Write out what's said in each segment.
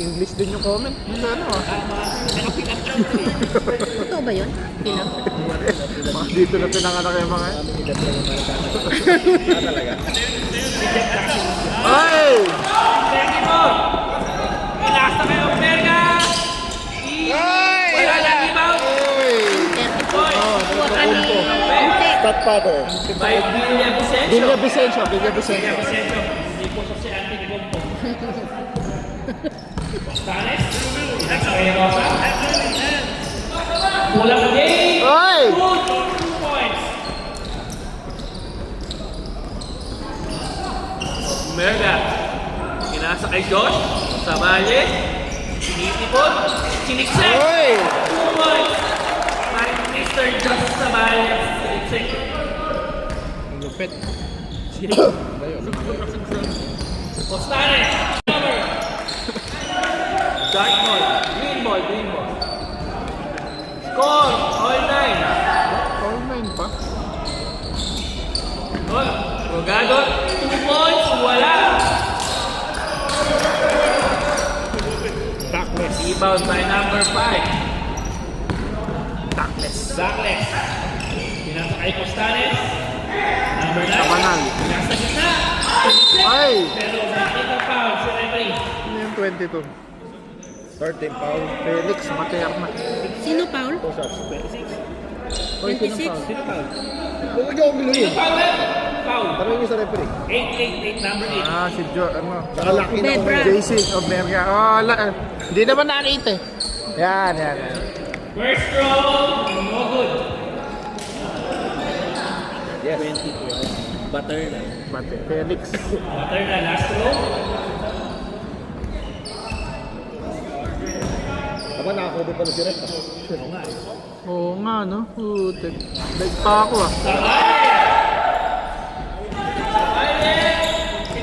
English din yung comment. Ano ah. Totoo ba yun? Pinang? Dito na pinanganak yung mga. Talaga. Ay! Pegi mo! Pinasa kayo, Merga! Wala na rebound! Kuha ka ni Ante. Stat father. By Villa Vicencio. Villa Vicencio, Villa Vicencio. Vicencio. Hindi po sa si Ante ni Gompo. Stanes. Kaya Rosa. Kulang game. Ay! 2 points. Merga. Inasa kay Josh. Sabali. Sinitipon. Sinikset. Ay! 2 points. By Mr. Josh Sabali. Sinikset. Ang lupit. Ostane. Dark ball. Green ball. Green ball. Score. All 9. All 9 pa. Gol. Rogado. 2 points. Wala. Backless. Rebound by number 5. Backless. Pinasa kay Costanes. Number 9. Kamanal. Pinasa gitna. Ay! Pero nakita foul si referee. Ano yung 22? 13 pound. Felix Materna. Sino, Paul? Two shots. Oy, 26? Sino foul? Huwag niyo akong biluhin. Foul ba? Foul. Tanong niyo sa referee. 8, number 8. Ah, si ano? Saka laki na ako. Debra. JC Oberga. Oh, hindi naman nakita eh. Yan. First throw. No good. Yes. Bate. Felix. Water na last throw. Aba, nakakover pa na si Rep. Oo nga, no? Putik. Like pa ako ah.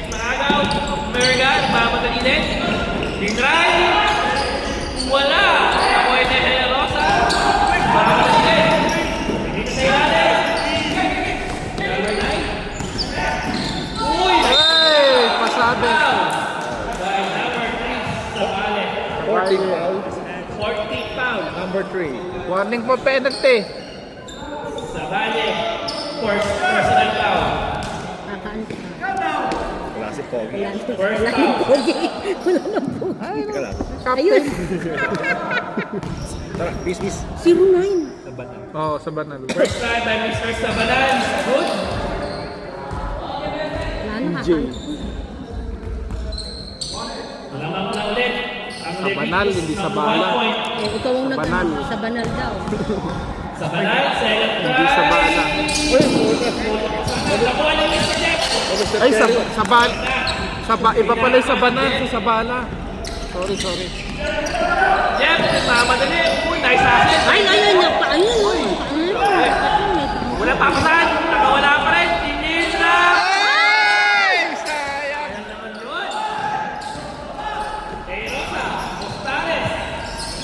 Maagaw. Merga. Mamadali din. Dinray. Wala. Ako ay Nehea Rosa. Mamadali din. Dito sa ilalim. Number 9. Uy! Hey! Pasabi. By number 3. Sabale. 14 pound. 40 pounds. Number 3. Warning po penalty. Sabale. First personal foul. Kakaante. Classic Pogi. First Wala foul. nang pogi. Wala nang pogi. Teka lang. Ayun. Tara, peace. 09. Oo, sa banal. First time by Mr. Sabalan. Good. Wala na, kakaante. Lamang na ulit. Ang Sa banal, hindi sa bala. Eh, ikaw ang nag Banal. sa banal daw. Sa banal, second try. Hindi sa bala. Nakuha ni Mr. Jeff. Ay, sa bala. Iba pala yung sa banal. Sa bala. Sorry. Jeff, mamadali. Uy, nice assist. Ay, ayun. Wala papasan. Nakawala pa rin. Tinis na. Sayang! Ayan naman yun. Kay Rosa. Costanes.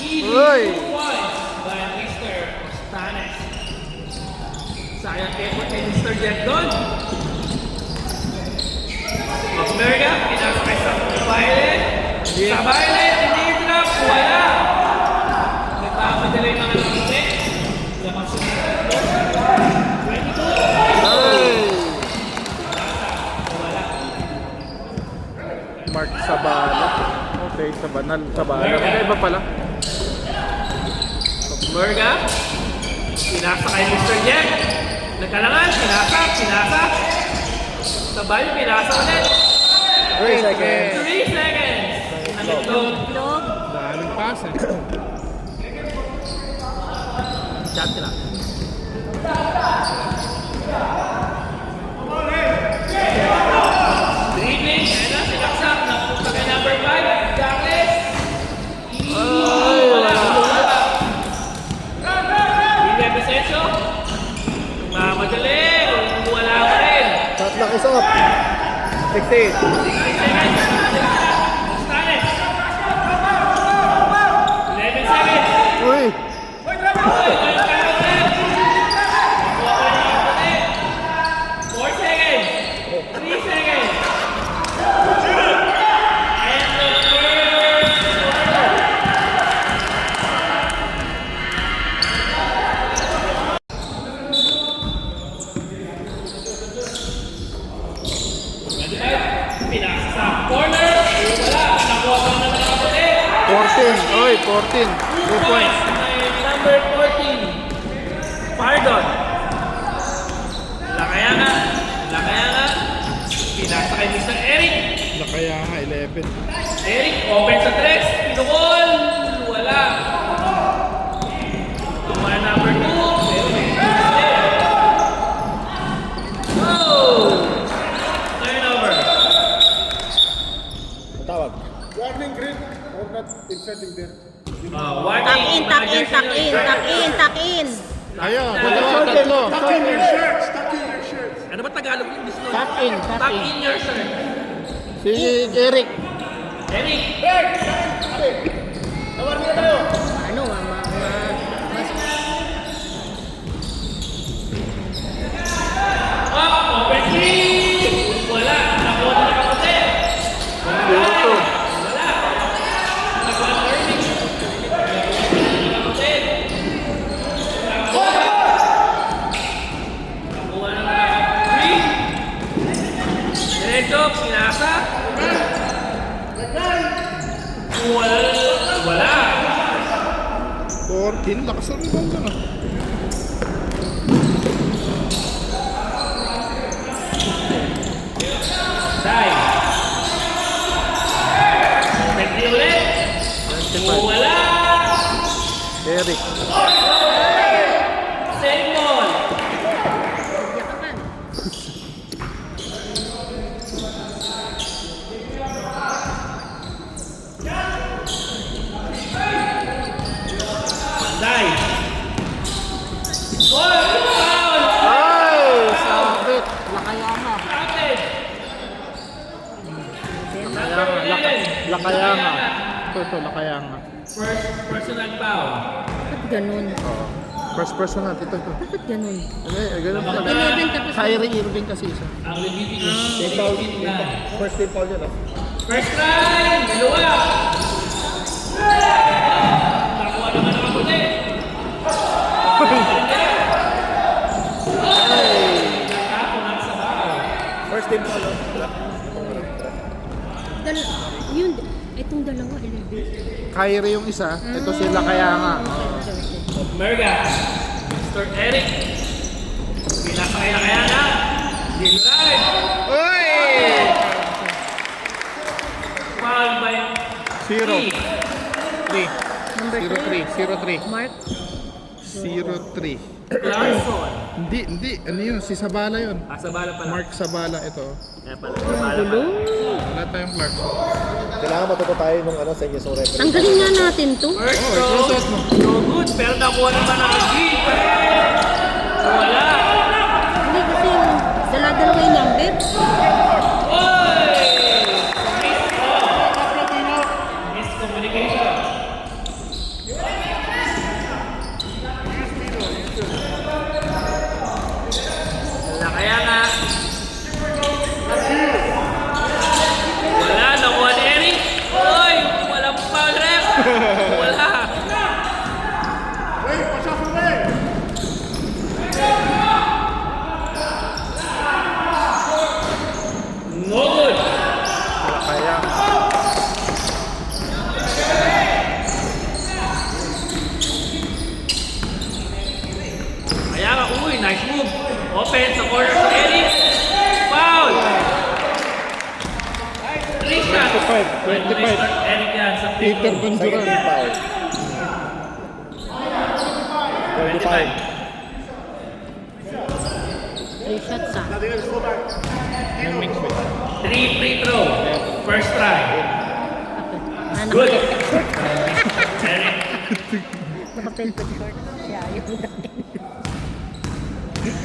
Easy Uy. 2 points by Mr. Costanes. Sayang effort kay Mr. Jeff doon. Merga, pinasakay sa Violet. Sa Violet, tinidrop, wala. Nagpapadala yung mga lamang lamang sumunod. 22. Ay! Wala. Mark sa bala. Okay, sa banal. Sa bala. Iba pala. Merga, pinasa kay Mr. Jeff. Nagkalangan, pinasa. Sa Violet, pinasa ulit. 3 seconds. 3 seconds. Nalitlog. Log. Daming pass eh. Chat sila. Dribbling, ayan na, sinaksak, napunta kay number 5, Douglas. Wala. William Vicencio. Mamadali, wala pa rin. Shot clock is off. 16. 6 seconds. Stanes. 11 seconds. Uy! Uy, may kaya ulit. Nakuha pa rin ang ulit. 4 seconds. 3 seconds. And the first 14. 2 2 points. points kay number 14. Pardon. Lakayana. Pinasa kay Mr. Eric. Kaya nga, 11. Eric, open sa 3. Pinukol. Wala. Tumaya number 2. Pero may oh! Turnover. Tawag. Warning green. Or not inserting there. Warning. Tuck in. Ayun, dalawa, tatlo. Ano ba Tagalog English nun? Tuck in. Tuck in your shirt. Si Eric. Eric. Ano, Open 3. Wala. Nakuha na nakapunti. Zero two. Wala. Nakuha na Irving. Nakapunti. Nakuha na 3. Diretso. Pinasa. Wala. 14. Lakas ang rebound na. Dai. Pwede ulit. Wala. Eric. Same ball. Dai. Foul. Ay! Sakit. Lakayama. Kapit. Lakayanga. Ito, lakayanga. First personal foul. Bakit ganun? First personal. Ito. Bakit ganun? Ganun pala. 11 tapos Kyrie Irving kasi isa. Ang nagbibigo. 16 na. First team foul yun, ah. First try. Dalawa. Nakuha naman ang kaputi. Nakapunat sa bao. First team foul, oh. Yun, itong dalawa, 11. Kyrie yung isa. Ito si Lakayanga. Merga. Mr. Eric. Pinasakay na kaya na. Deal right. Uy! Foul by Zero. T. 3. Number 0-3. 3. Mark. 0-3. Larson. Hindi. Ano yun? Si Sabala yun. Sa bala pala. Mark Sabala ito. Kaya pala. Sa bala pala. Wala tayong Clark. Kailangan matuto tayo nung ano sa inyo sa referee. Tanggalin nga natin to. First Oh, throw. isuot mo. No good. Pero nakuha naman ang G. Wala. Hindi kasi yung dala-dalawa yung number. Oy! Miscommunication. Wala kaya nga. Wala, nakuha ni Eric. Oy! Walang foul ref. Wala. No good. Lakayanga. Kaya nga, uy, nice move. Open sa corner sa Eric. Foul! 3 shots. 25. Mr. Eric yan sa free Peter throw. Second Banduran. team foul. 25. 3 shots ah. Yung mix with. 3 free throw. First try. Anak Good. ko. Eric. Naka-pelted short. Siya yung dating.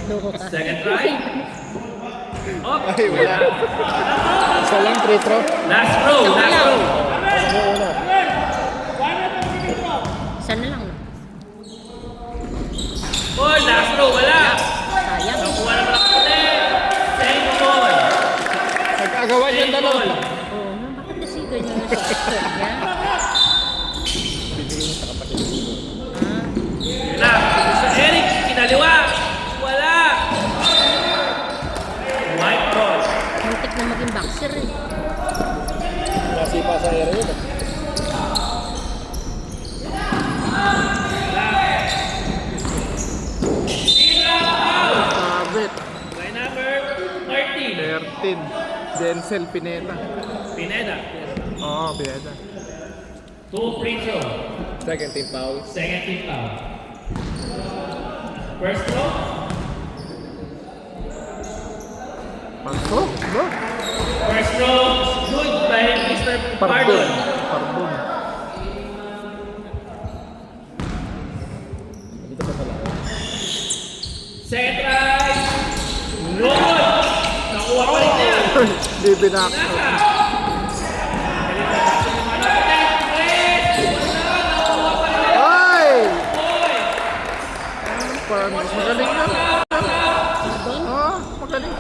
Loko ka. Second try. Up. Ay, wala. Isa lang, free throw. Last throw. Last throw. Ano una? Isa na lang. Oh, last throw. Wala. Sayang. Nakuha naman ang puti. Same ball. Nag-agawan yung Same dalawa. ball. Oo nga, bakit kasi ganyan yung short niya? Yun na. Sa Eric. Kinaliwa. Wala. White ball. Muntik na maging boxer eh. Nasipa sa area yun, ah. 14. Denzel Pineda. Pineda. Oo, Pineda. 2 free throw. Second team foul. Second team foul. First throw. Pasok, no? First throw is good by Mr. Pardon. Pardon. Pardon. Dito pa pala. Second try. No good. Nakuha pa rin niya. Di binak. Nasa. Ay! Boy. Magaling na. Oo, magaling.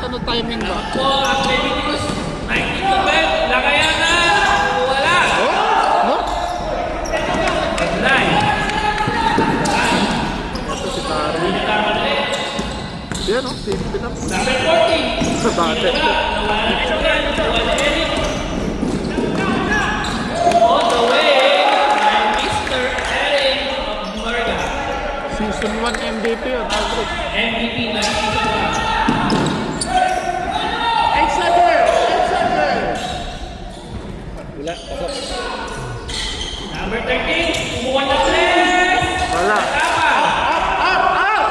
Ano timing ba? Po, Atleticos. 19 to 12. Lakayanan. Wala. No? 9. Ito si Taro. Yan o, si Pinap. Number 14. Sa dati. All the way by Mr. Eric of Morgan. Season 1 MVP yun, Aldrich. MVP na season 1. Wala. Pasok. Number 13. Kumuha na press. Wala. Tama.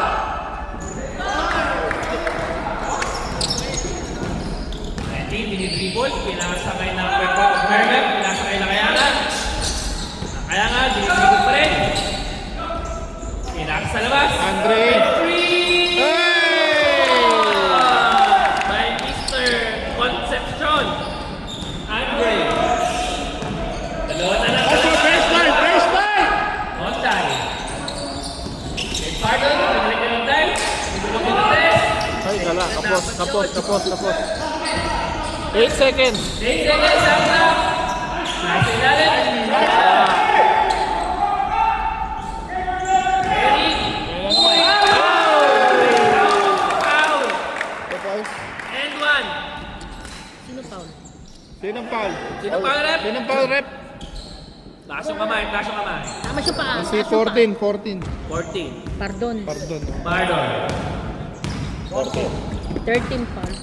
Dinidribble, pinakasakay ng Mermer, pinakasakay na Kayangan. Kaya nga, dinidribble pa rin. Pinakasa sa labas. Andre. Three! Hey! By Mr. Concepcion. Andre. Dalawa na lang. Baseline! On time. Okay, pardon, pinalik ka ng time. Pinulog yung test. Ay, wala. Kapos. 8 seconds. 8 seconds out na. Nasa ilalim. Eric. Foul. And 1. Sino foul? Sinong foul? Sino foul, rep? Sinong foul, rep? Taas yung kamay. Tama siya pa. Si 14. 14. Pardon. Pardon. Pardon. 13 foul.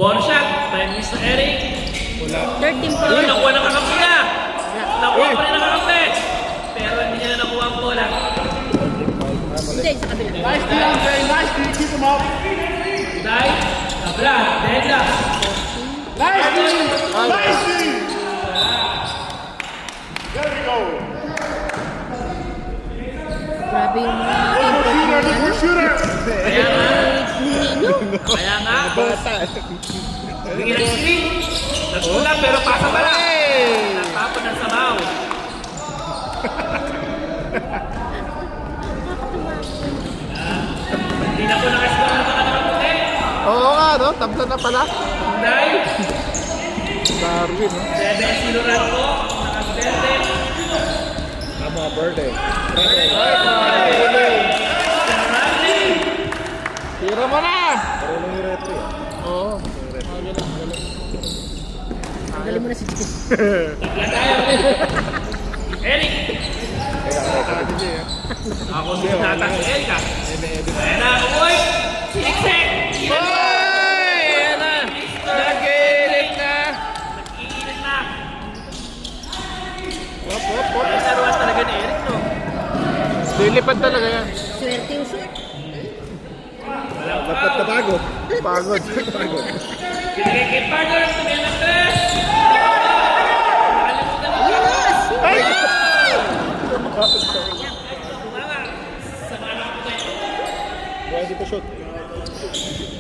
Bonshot by Mr. Eric. 13 foul. Uy, nakuha ng kakampi na. Nakuha pa rin ng kakampi. Pero hindi niya na nakuha ang bola. Hindi, sa kabila. Dahil, Brad, deadlock. Grabe yung mga improvement. Kaya nga, bigyan ng screen. Nagkulang pero pasa pala. Natapon ng sabaw. Hindi na po nakascore ng mga nakaputi. Oo nga, no? Tabla na pala. Dahil, Darwin, no? 7-0 run po. Nakasberte. Tama, birthday. Tira mo na! Marunong yung retro eh. Oo. Tanggalin mo na si Jis. Tatla tayo. Eric. Ako si Nata si Erika. Ayan na, uy! Siniksik! Hoy! Ayan na! Nag-iinit na! Nag-iinit na. Hop. Ayan na ruwan talaga ni Eric, no? Lilipad talaga yan. Swerte yung swerte. Walang Ba't foul. napagod? Pagod. Binigay kay partner, sabihan ng tres. Nakalimutan mo. Ay! Tumama. Sa mga nakaputi. Pwede pa shoot.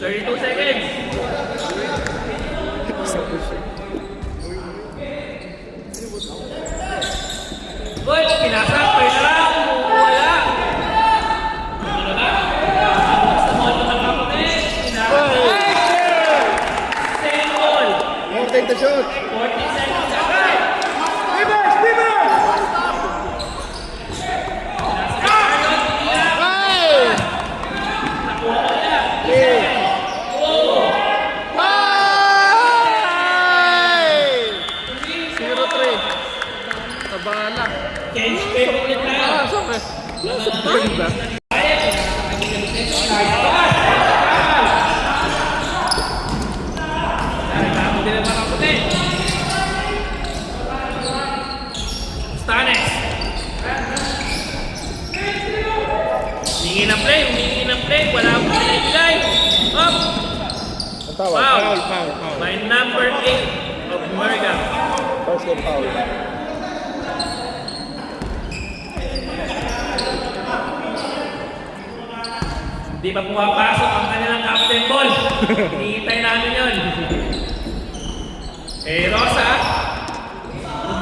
32 seconds. Good, pinasak, pinarang, wala. Ano ba? Sa mga nakaputi, pinasak. Same ball. Oh, take the shot! 40 seconds. Ay! Ay! 0-3. Tabala. Change paper ulit na. Foul. Foul. By number 8 of Merga. First game foul. Hindi pa pumapasok ang kanilang captain ball. Hinihintay namin yun. Rosa.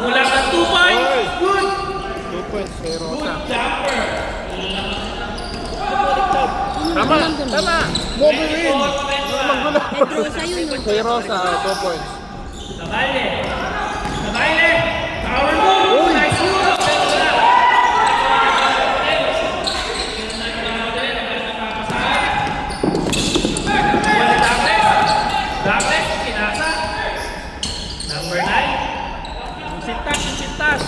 Mula sa 2 points. Good. 2 points kay Rosa. Good jumper. Tama! Tama! Wolverine! Magulo. Rosa yun, no? Kay Rosa, 2 points. Sa baile. Sa baile. Power move. Nice move. Darkness, pinasa. Number 9. Yung sintas.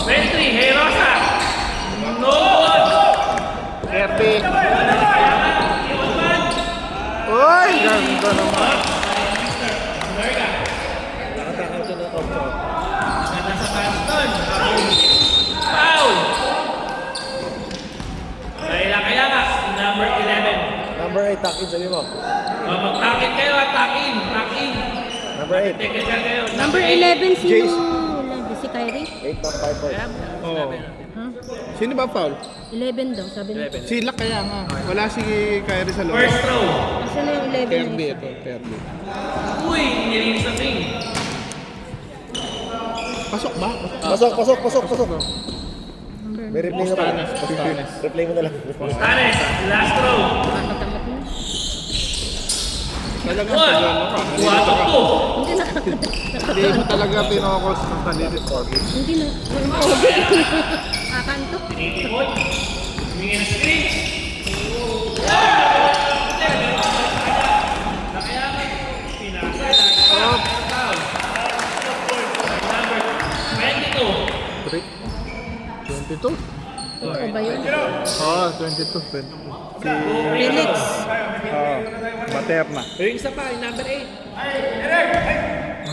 23, hey Rosa. No one. Kirby. Uy! Ganda naman. Nakatakaw siya ng outro. Ganda sa Paston. Foul. Kaya nga, number 11. Number 8, takin sabi mo. Mag-takin kayo, takin. Number 8. Technical kayo. Number 11, sino? Jace. Si Kyrie? 8 ng 5 points. Oo. Huh? Sino ba foul? 11 daw, sabi niya. Sila kaya nga. Wala si Kyrie sa loob. First throw. Kasi na yung 11 Kirby na ito, Kirby. Uy, nilinis ang ring. Pasok ba? Pasok. Number May replay na pala. Replay mo na lang. Stanes, last throw. nakakatamad na. Talagang One. ano ka. Kuwatok po. Hindi nakakatamad. Hindi mo talaga pinokos ng kalilit Corby. Hindi na. Walang pogi. Kakanto. Tinitipon. Humingi ng screen. Nakayaman. Pinasa. Oh, Foul. Number 22. 22? Ano ba yun? Oo, 22. Si Felix. Materna. Yung isa pa, yung number 8.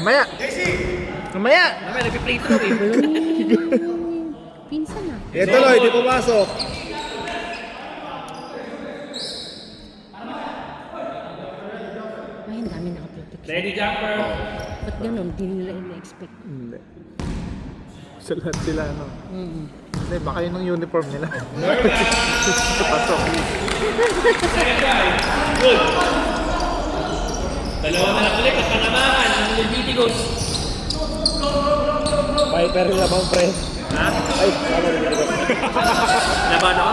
Mamaya! Mamaya! Naman, nag-play through eh. Pinsan na. Ito Lloyd, di pumasok. Ay, ang dami nakaprotek. Lady jumper. Ba't ganun? Hindi nila ina-expect. Hindi. Sa lahat sila, ano. Mm. Hindi, baka yun ang uniform nila. Pasok. Second drive. Good. Dalawa na lang ulit at panamahan ng Leviticus. Viper lamang, pre. Ha? Ay, ano rin ito? Laban ako.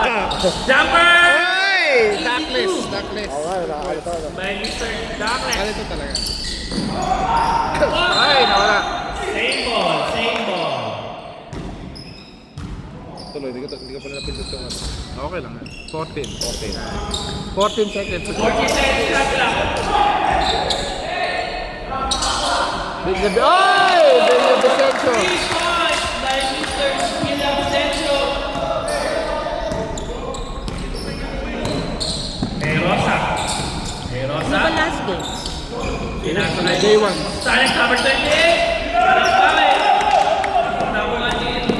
Jumper! Hey! Duckless! Duckless! Oo nga, nakakalito. By Mr. Darkness. Kalito talaga. Ay, nawala. Same ball. Tuloy, di ko pa napindot yung ano. Okay lang. 14 seconds. 40 seconds lang. Big Gabi. Ay! Big Gabi. 3 points by Mr. William Senso. Rosa. Ano ba last game? Pinasa na Day 1. Stanes number 28. Parang pare. Nakuha niya yung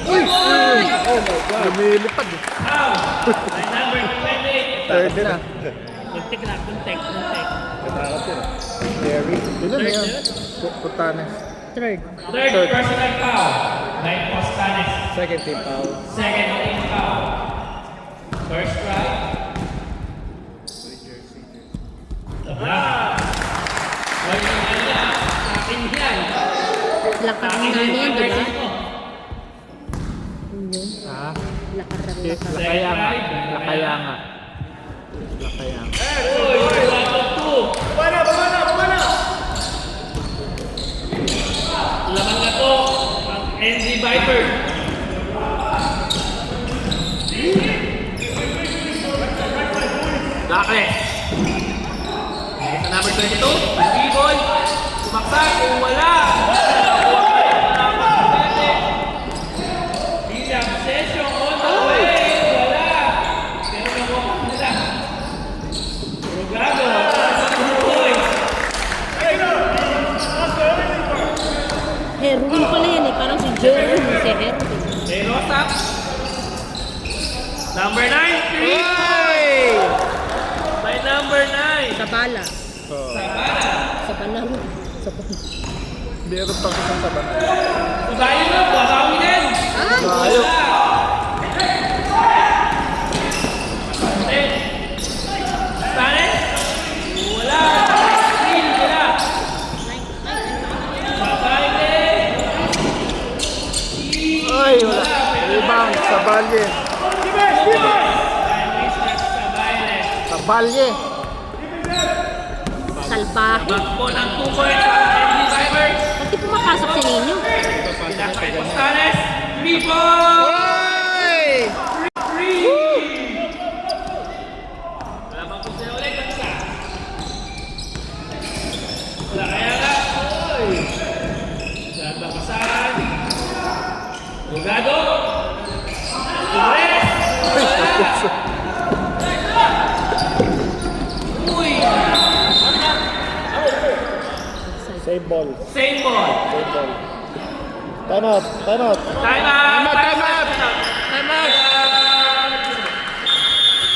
Uy! Oh my God. Lumilipad. Foul. By number 28. Third na. Kuntik. Natakot yun. Scary. Ilan na yan? Putanes. Third. Third personal foul by Postanes. Second team foul. Second team foul. First strike. Wala yung niya. Akin yan. Lakar Akin na yung yan, di ba? version mo. Yun. Ha? Lakar. Lakaya nga. Lakaya nga. Lakaya nga. Uy, 1-2. Laman na to ang NZ Viper. Dakles. Sa number 22, Bibol. Sumaksak kung wala. William Session on the way. Wala. Pero nakuha nila. Progrado. Sa 2 points. Heroin pala yan eh. Parang si Jordan. Si Heroin. Rosa. Number 9, 3 Hey! by number number 9. Sa bala. Oh, Sa banal. Sa meron pang isang sa banan. Babae mo, babawi din. Layo. Spanish? Wala. Green, wala. Babae din. Ay, wala. Rebound sa balye. Sa balye. salbahe. Bakbo ng 2 points ang Henry Divers. Ba't di pumapasok si Ninyo? Pinakay Postales. 3 points. Ay! Wala bang kung sila ulit ang isa? Wala kaya nga. Oy! Saan ba pasahan? Lugado! Torres! Uy! Same ball. Same ball. Same ball. Time out. Time out. Time out! Time out! Time out!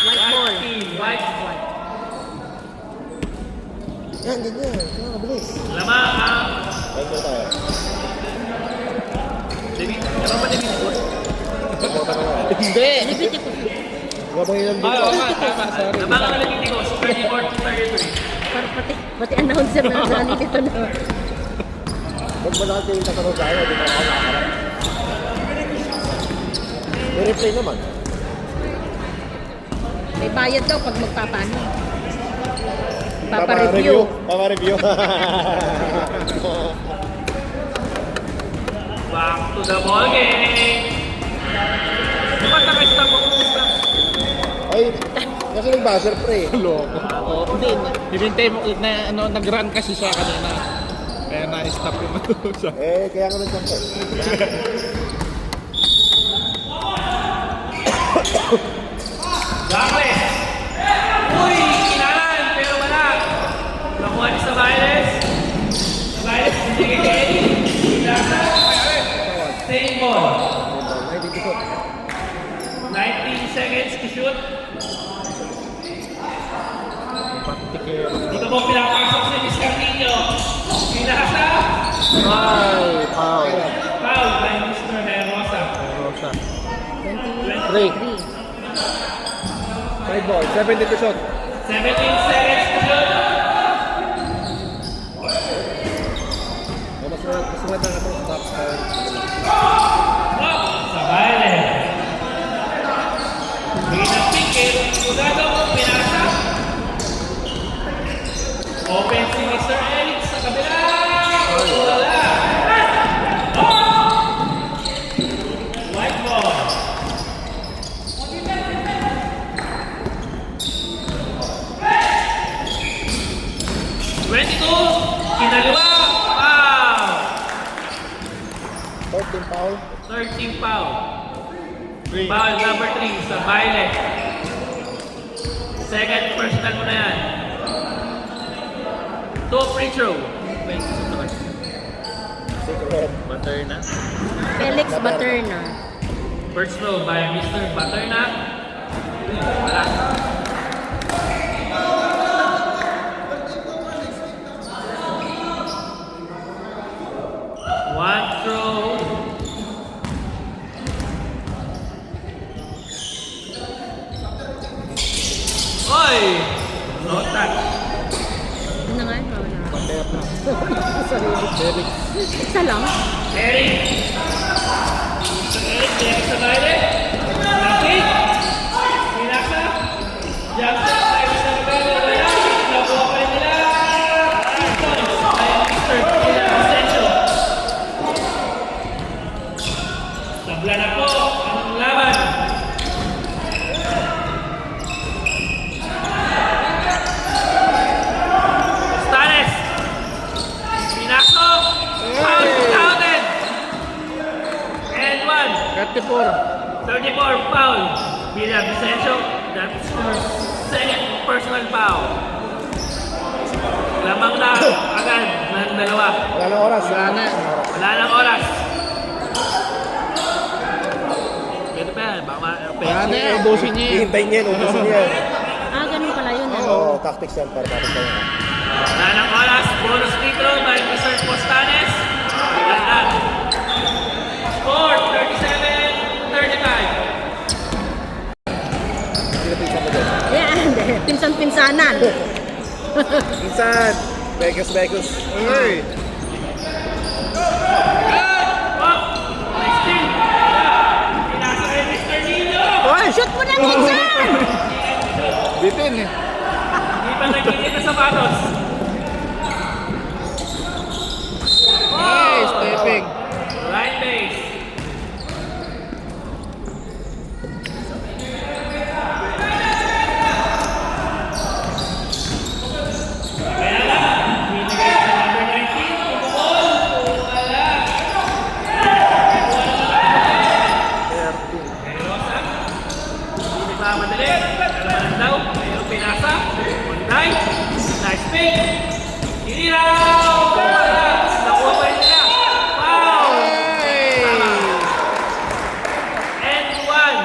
White ball. White. Yan, ganyan. Kaya mabilis. Lamang ang Time mo tayo. David. Ano ba David? Bota ka na. Hindi! Libit ko. Gabang ilan Ay, dito. oo nga, tama, sorry. Lamang ang David ko. 34-33. Pati announcer na nandito na. Huwag mo lang yung tatanong tayo. Di ba ako nakakarap? May replay naman. May bayad daw pag magpapano. Papa-review. Papa-review. Back to the ball game. Dapat naka-stop ako ng stop. Ay, kasi yung buzzer pre. Loko. Oo, hindi. Hinintay mo na ano, nag-run kasi siya kanina. Kaya na-stop yung ano siya. Kaya nga nagsampo. Darkness! Uy! Kinalan! Pero wala! Nakuha ni Sabayles. Sabayles, hindi kay Kenny. Same ball. Ay, dito ko. 19 seconds to shoot. Patikero. Hindi ka mo pinapasok si Mr. Nino. Pinasa. Ay, foul. Foul by Mr. Herosa. Rosa. 23. Side ball. 70 to shot. 17 seconds to shoot. Mas maganda na ito. Stop. Sabayles. Pinapik kay Lugado. Pinasa. Open si Mr. Eric sa kabila. Wala. White ball. Kinaliwa. Foul. 13 foul. 13 foul. Foul number 3 sa Violet. Second personal mo na yan. 2 free throw. Secret. Baterna. Felix Baterna. First throw by Mr. Baterna. Wala. One throw. Oy! No touch. Ano nga? Wala. Paterna. Sarili. Isa lang. Eric. Mr. Eric, Eric sa baile. Lapit. Pinasa. Jackson, tayo sa baile. Wala. Nakuha pa rin nila. Ay, Mr. Vicencio. Tabla na po ang laban. Stanes. Pinasok. Counted. And 1. 34. 34 foul. Bila Vicencio. That's her second personal foul. Lamang na agad ng dalawa. Wala na oras. Wala na. Wala nang oras. Pwede pa yan. Baka Wala na yan. Ubusin niya yan. Hihintayin niya. Ubusin niya. Ah, ganun pala yun. Ano? Oo, tactics yan para tapos tayo. Wala ng oras. Bonus free throw by Mr. Postanes. Wala. Score 37-35. Yan, pinsan-pinsanan. Minsan, Vegas. Ay! Nice steal. Pinasa kay Mr. Nino. Ay! Shoot mo na, pinsan! Bitin eh. Hindi pa nagiging na sapatos. Ay, stepping. Right base. Kaya nga, binigay sa number 19, tumukol, wala. Rosa, hindi nagmamadali, alaman daw, mayroong pinasa, Monday, nice pick, Hiriraw! Wala, nakuha pa rin nila, wow! Tama. And one,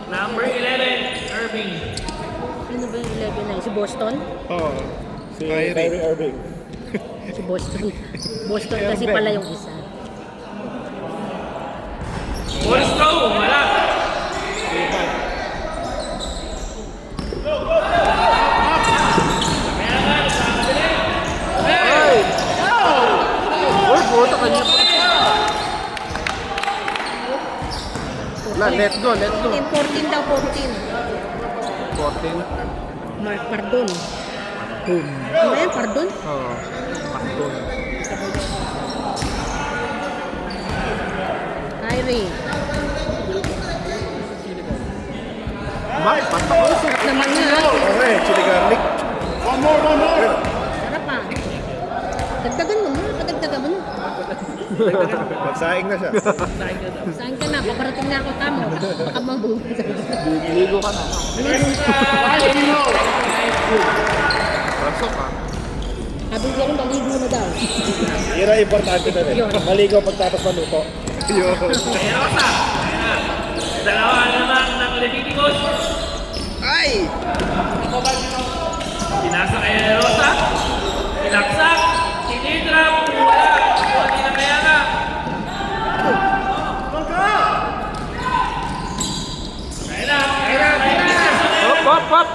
number 11, Irving. Sino ba yung 11 na yun? Si Boston? Oo. Si Kyrie Irving. Si Boston. Boston kasi pala yung isa. Ball throw, wala. Kaya nga, nagkamadali. Ay! Uy, puto kanya pa. Let go. 14 daw, 14. 14. Mark Pardon. Boom. Ano yan, Pardon? Oo. Pardon. Kyrie. Mark, pantako. Sarap naman nga. Okay, chili garlic. One more. Sarap ah. Dagdagan mo na. Padagdagan mo na. Magsaing na siya. Saan ka na? Paparating na ako tamo. Baka mabuhay. Ligo ka na. Pasok ka. Sabi ko rin, maligo na daw. Yun ang importante na rin. Maligaw pagtapos maluto. Yun. Kaya Rosa, kaya na. Dalawa naman ng Leviticus. Ay! Pinasa kay Rosa. Pinaksak. Tinitrap. Wala. Hindi na kaya na. Kaya na. Hop!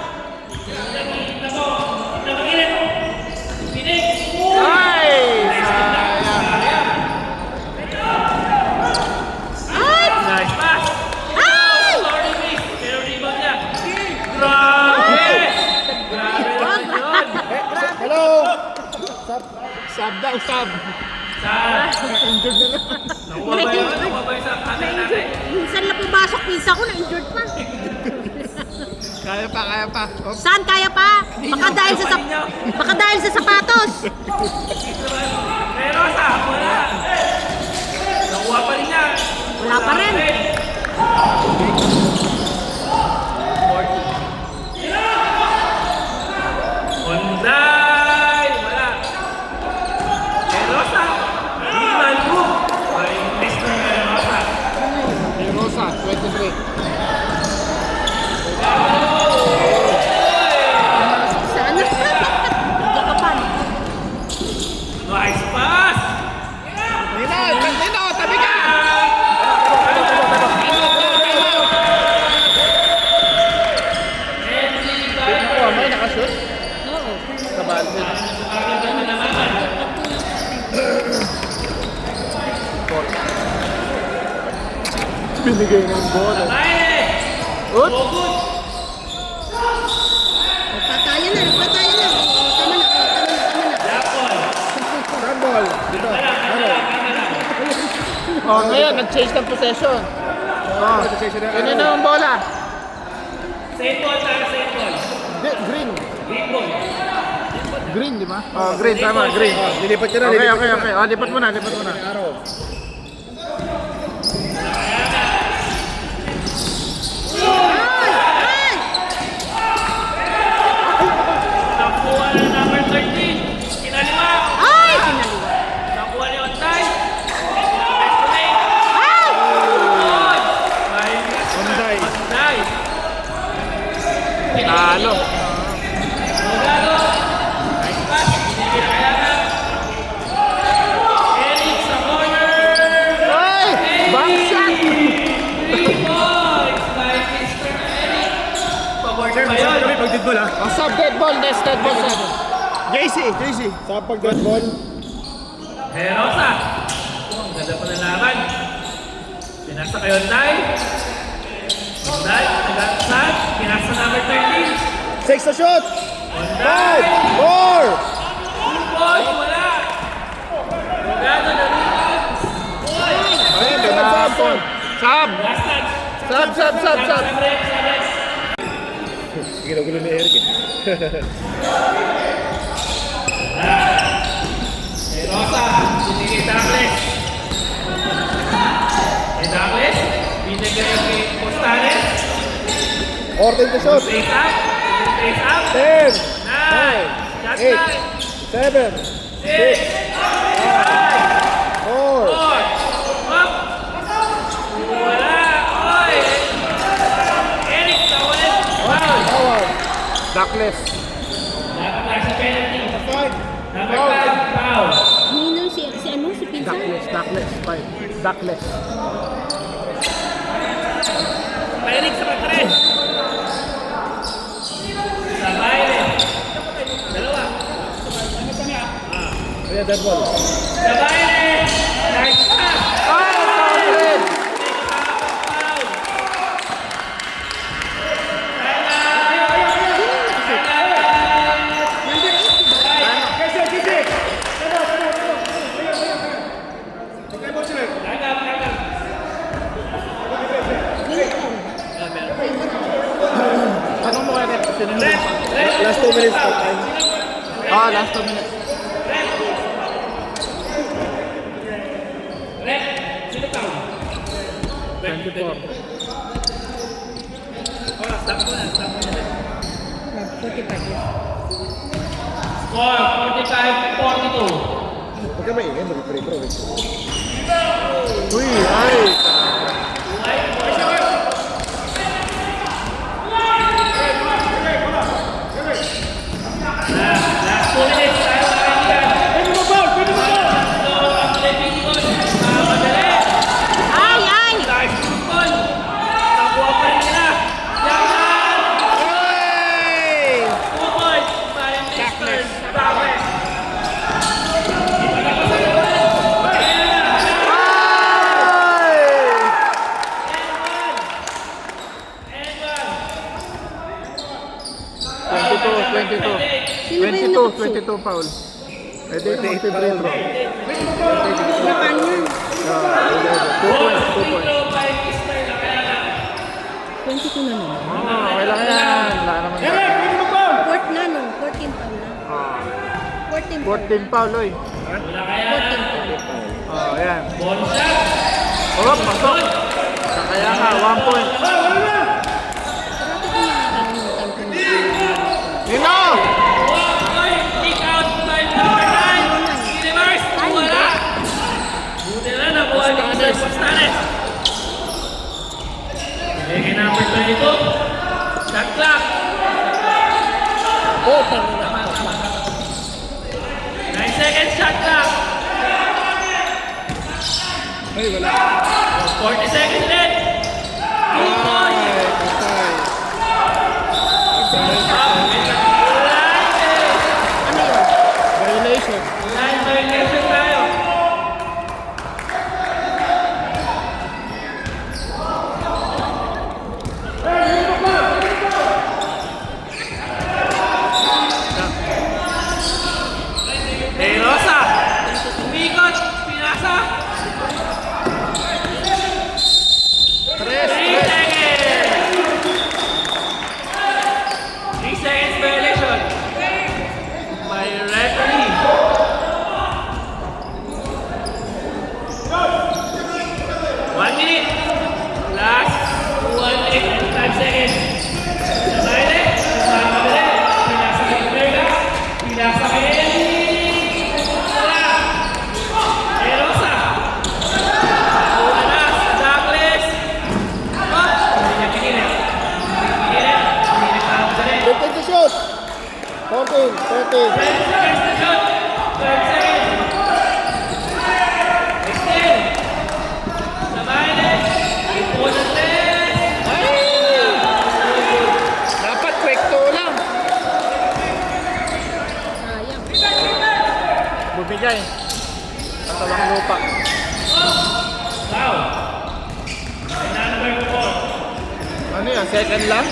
Ay! Nice pass. Ay! Sorry, miss. Pero rebound niya. Grabe! Grabe naman yun. Hello! Sab daw, sab. Injured na lang. Nakuha ba yun? Nakuha ba yun sa kanan natin? Minsan na pumasok, minsan ko na-injured pa. Kaya pa. Hop. Saan kaya pa? Baka dahil sa sapatos. Pero sa wala. Nakuha pa rin niya. Wala pa rin. Honday! Wala. Pero sa hindi man move. Ay, best na yung Rosa. Hey, Rosa, 23. Sana. Nagkakapan. Nice pass! Nino, tabi ka! Oh, may nakashoot. Oo. Sa basket. Binigay ng bola. Ay! Ut! Patayan na. Tama na. Japon! Sambol. Dito. Ano? Oh, ngayon, nag-change ng possession. Oh, yun na ang bola. Same ball tayo, same ball. Green. Green ball. Green, di ba? Oh, green. Tama, green. Lilipat niya na. Okay. Oh, lipat mo na. Araw. Ay! Nakuha na number 13. Kinaliwa. Ay! Pinaliwa. Nakuha ni Ontay. Next to Nate. Ay! Ay! Honday. Ontay. Talo. Delgado. Nice pass. Hindi kinakayangan. Eric sa corner. Ay! Back shot! 3 points by Mr. Eric. Pabor Sir, pa masama yun. kami pag dead ball ha. Oh, sub dead ball. That's dead ball sub. JC. Sa pag dead ball. Herosa. Ang ganda pa ng laban. Pinasa kayo, Nay. Nay, nag-saan. Pinasa number 13. 6 na shot. 5, 4. 2 points, wala. Delgado na rebound. Ayun, ganapon. Sub! Last touch. Sub! Sabre. Ginagulo ni Eric eh. Herosa. Sinigay Douglas. Douglas. Binigay kay Postales. Order the shot. Face up. Face up. 10, 9. Just 8, 9. 7, 6. 4. 4. Up. Wala. Oy. Eric, tawalan. Foul. Power. Duckless. Dapat lang sa penalty. 5. Number 5, foul. Nino si Pinsan. Duckless. 5. Duckless. Eric sa patres. Sa baile. Dalawa. Kaya dead ball. Sa baile. Nice pass. Ay! Solid! Foul. Anong mo kaya next? Sino yung Last 2 minutes stop time. last 2 minutes. Rep. Sino foul? 24. Stop mo na. Stop mo na. 45 years. Score 45-42. Huwag ka maingay, mag-free throw eh. Uy! Ay! Last 2 minutes. Tayo na kaibigan. Ang Leviticon. Madali. Ay! Nice football. Nakuha pa rin nila. Yaman. Ay! 2 points by Mr. Dames. Ay! 22 Sino ba yung nakapso? 22 foul. Pwede yung mag-free throw. Paano yun? 2 points. 2 points. By Mr. Nakayana. 22 na naman. Okay lang yan. Wala naman yan. Fourth na no? 14 pa na. 14 pa. 14 foul, oy. Nakayana. Ayan. Ball shot. Oh, pasok. Kaya nga, 1 point. Parati ko nakakalimutan ko na. Nino! Oy, kick out by number 9. Universe. Wala. Buti na nakuha ni Mr. Postales. Lagi number 22. Shot clock. Oh, tama na. 9 seconds shot clock. Ay, wala. 40 seconds left. 2 points. Ano yun? Violation. Line violation tayo. Hey, Rosa. Umikot. Pinasa. 3 seconds. 13. 12 seconds to shoot. 12 seconds. 16. Sabay ulit. Ipon ulit. Dapat quick to lang. Sayang. Bumigay. At walang lupa. Wow. Number 4. Ano yan? Second lang?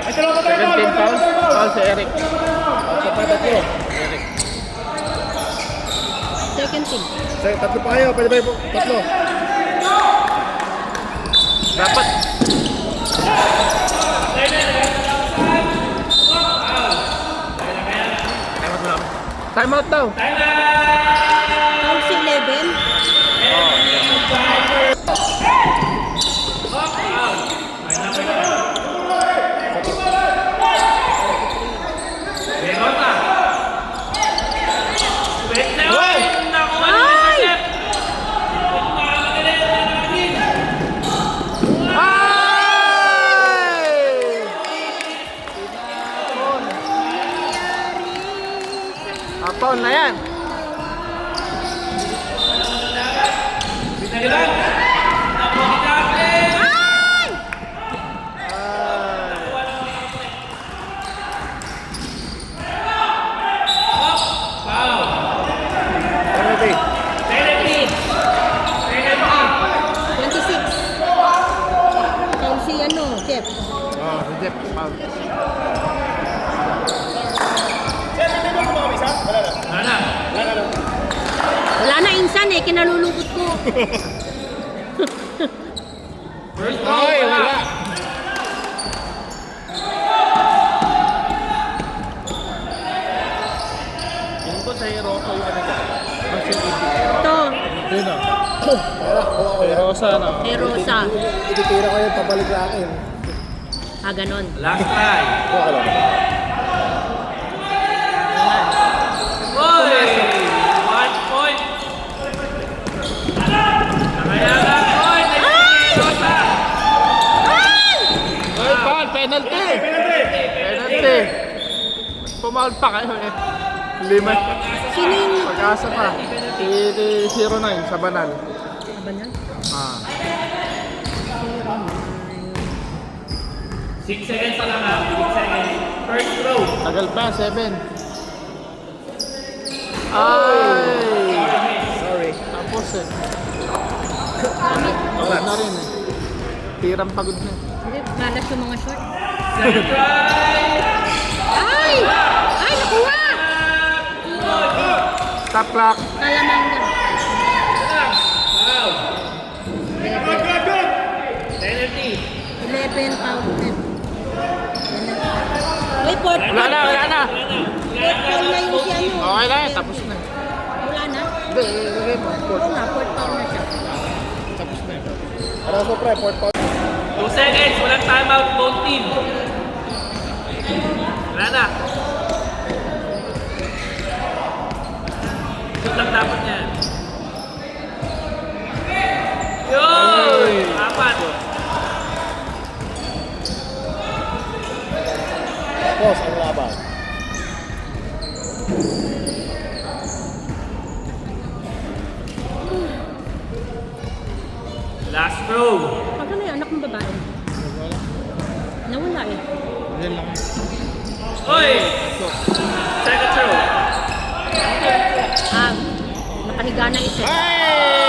Ay, talaga tayo. Second team foul? Foul si Eric. Tatlo. Eric. Second team. Tatlo pa kayo. Pwede ba yung tatlo? Dapat. Time out daw. Foul si 11. Derrota. 21. Nakuha ni Ay! Mr. Jeff. Foul na yan. Binalilan. Nakuha ni Jacqueline. Foul. Penalty. Penalty. Penalty. 26. Foul si ano, Jeff. Oh, si Jeff. Foul. Ana. Wala na insan eh, kinalulungkot ko. First foul. Ay, wala. Yung ko sa hero ko yung ano dyan. Mas yung Ito, Yun o. Tara, kuha ko yan. Hero sa ano. kay Rosa. Ititira ko yung pabalik sa akin. Ah, ganon. Last try. Kuha ka lang. Oy! 1 point. Nakayanan. Oy! Rosa. Ay, foul. Penalty. Penalty. Pumaul pa kayo eh. Lima. Sino yung Pag-asa pa. Si 09 sa banal. Aba na? Ah. 6 seconds na lang ha. 6 seconds. First throw. Tagal pa, 7. Ay! Sorry. Tapos eh. Pagod na rin eh. Tirang pagod na. Hindi, malas yung mga short. Second try. Ay! Ay, nakuha! Stop clock. Kalamang na. Foul. Penalty. 11 foul. Wait, fourth Wala na, wala na. Fourth foul na yung si ano. Okay na eh, tapos na. Wala na? Hindi, ilagay mo. Oo nga, fourth foul na siya. Tapos na eh. Ano ko pre? 4 pound. 2 seconds. Walang timeout. Both team. Wala na. Shoot lang dapat yan. Yun! Apat. Boss, ang laban. Last throw. Pagka na yung anak ng babae? Nawala eh. Yan lang. Oy! Second throw. Ah, nakahiga na isa. Ay!